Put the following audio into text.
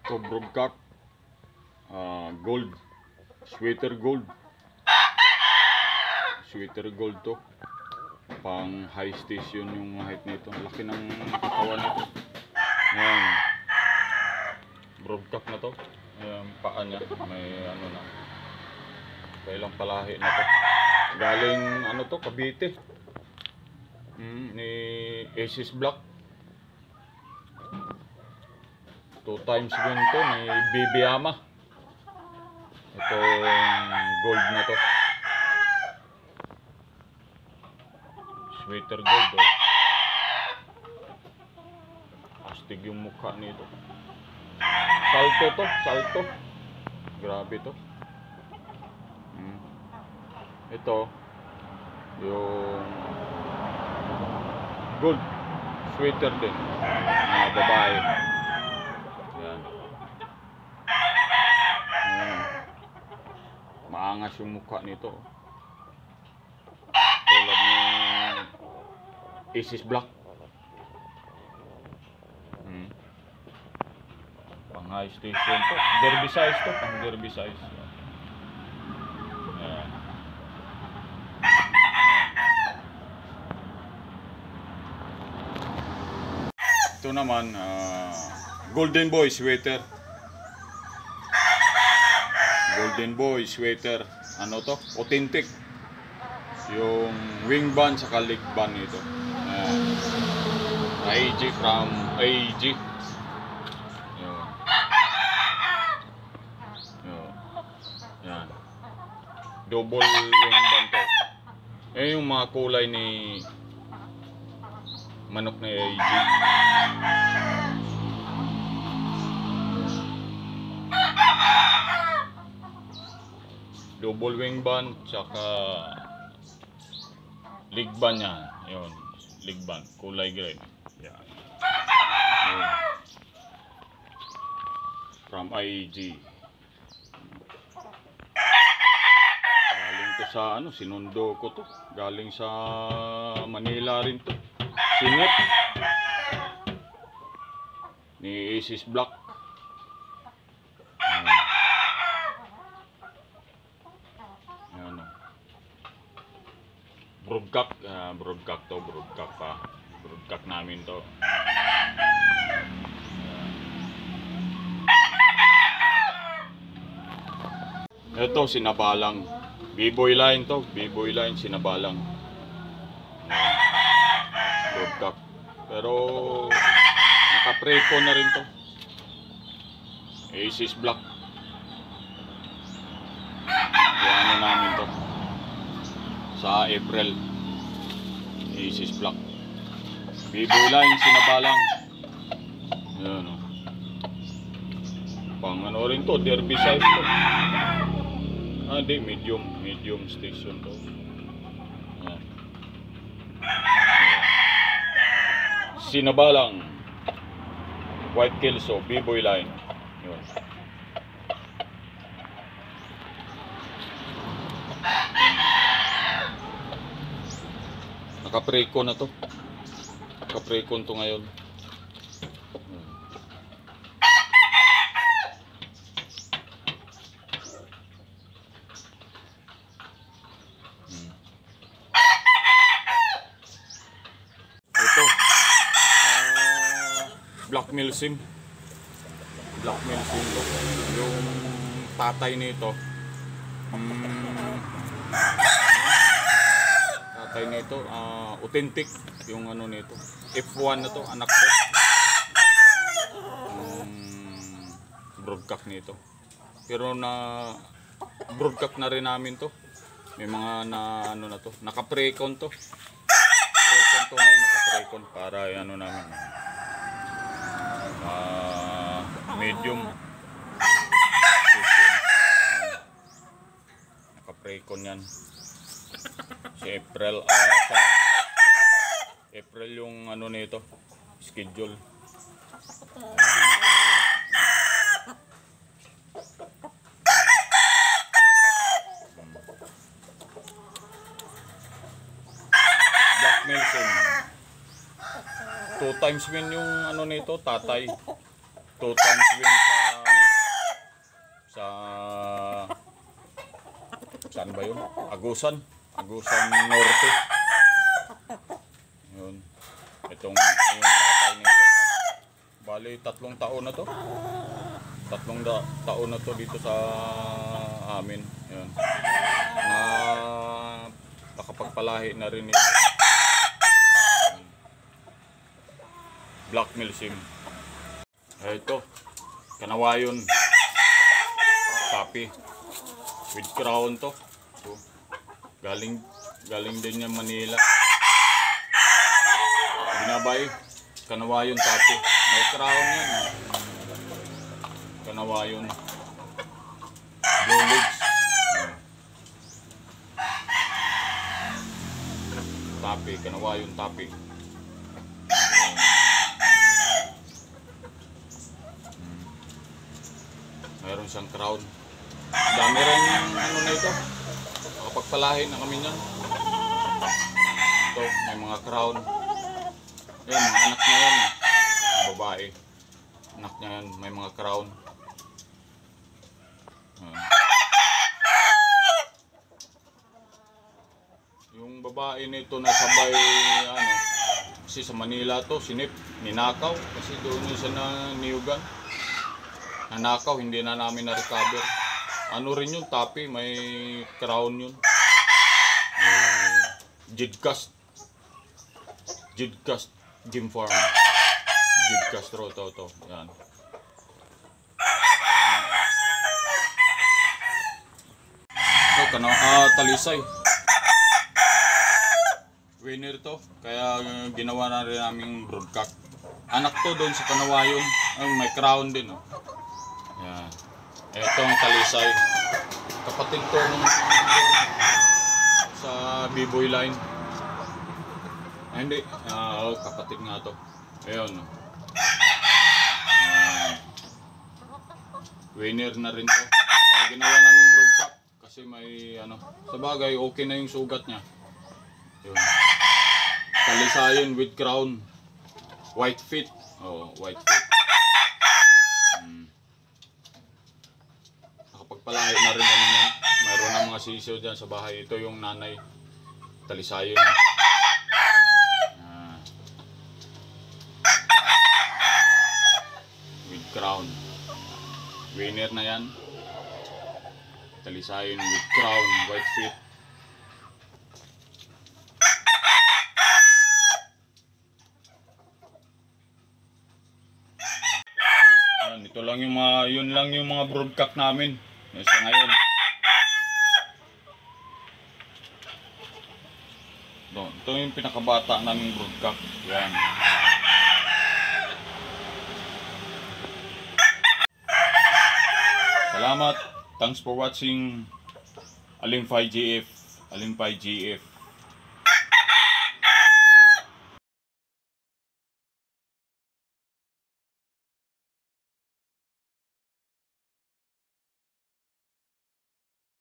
To broadcock, gold, sweater gold to, pang high station yung height nito. Laki ng katawan nito. Ayan, broadcock na to. Ayan, paa niya may ano na, kailang palahi na to. Galing ano to, Cavite, ni Aces Black. 2 times win to ni Bibiama. Itong gold na to, sweater gold oh. Astig yung mukha nito. Salto to, salto. Grabe to. Ito yung gold sweater din, mga babae. Yan. Maangas yung mukha nito. Tulad ng Aces Black. Pang high station to. Derby size to. Pang derby size. Yan. Ito naman, Golden Boy sweater. Golden Boy sweater. Ano to? Authentic. Yung wing band sa leg band nito. AG from AG. Yun. Yun. Yan. Double wing band to. Yung mga kulay ni manok na AG. Double wing band tsaka leg band yan. Yun, leg band, kulay green. Yan. Yun. From IEG. Galing to sa ano, sinundo ko to. Galing sa Manila rin to. Sinip ni Aces Black. Broadcock, broadcock to, broadcock pa. Broadcock namin to. Ito, sinabalang. B-boy line to, B-boy line, sinabalang. Broadcock. Pero, naka-preco na rin to. Aces Black. Ano namin to. Sa April, Aces Black. B-boy line, sinabalang. Ayan o. Pang ano rin to, derby size to. Di, medium station to. Ayan. Sinabalang. White Kelso, B-boy line. Ayan. Naka-preco na to. Naka-preco to ngayon. Ito. Black Milsim. Black Milsim to. Yung tatay nito. Tatay nito, authentic yung ano nito. F1 na to, anak ko. Broadcock nito. Pero na broadcock na rin namin to. May mga na ano na to, naka-precon to. Precon to ngayon, naka-precon para ano namin. Medium. Naka-precon yan. Si April, sa April yung ano nito, schedule. Black Milsim. 2 times win yung ano nito, tatay. 2 times win sa sa saan ba yun? Agusan Norte. Yun. Yung tatay nito. Bali, 3 taon na to. 3 taon na to dito sa amin. Yun. Na nakapagpalahi na rin ito. Black Milsim. Ito, Kanawayon. Papi. With crown to. So, galing din niya Manila. Binabay. Kanawayon papi. May crown yan. Kanawayon. Blue legs. Tapi, Kanawayon tapi. Mayroon siyang crown. Dami rin yung ano na ito. Nakapagpalahi na kami niyan. Ito, may mga crown. Yan, mga anak niya yan. Mga babae. Anak niya yan, may mga crown. Yung babae nito nasabay, ano, kasi sa Manila to, sinip, ninakaw. Kasi doon yun siya na niyugan. Nanakaw, hindi na namin na-recover. Ano rin yun, tapi, may crown yun. Jidcast Gym Farm. Jidcast ro to. Yan. Ito, Talisay. Winner to. Kaya ginawa na rin naming broadcast. Anak to doon sa Kanawayon. May crown din. Oh. Yan. Ito ang Talisay. Kapatid to nung sa B-boy line. Ay, hindi. Kapatid nga to. Ayun. Winner na rin to. Kaya ginawa namin broadcast. Kasi may ano. Sa bagay, okay na yung sugat niya. Yun. Talisayon with crown. White feet. Oh, white feet. Nakapagpalahi na rin kami yan. Mayroon ng mga sisiyo dyan sa bahay. Ito yung nanay. Talisayon. With crown. Winner na yan. Talisayon with crown. White feet. Ito lang yung mga, yun lang yung mga broadcast namin sa ngayon. Ito yung pinakabata naming broadcast. Yan. Salamat. Thanks for watching Alimpay GF.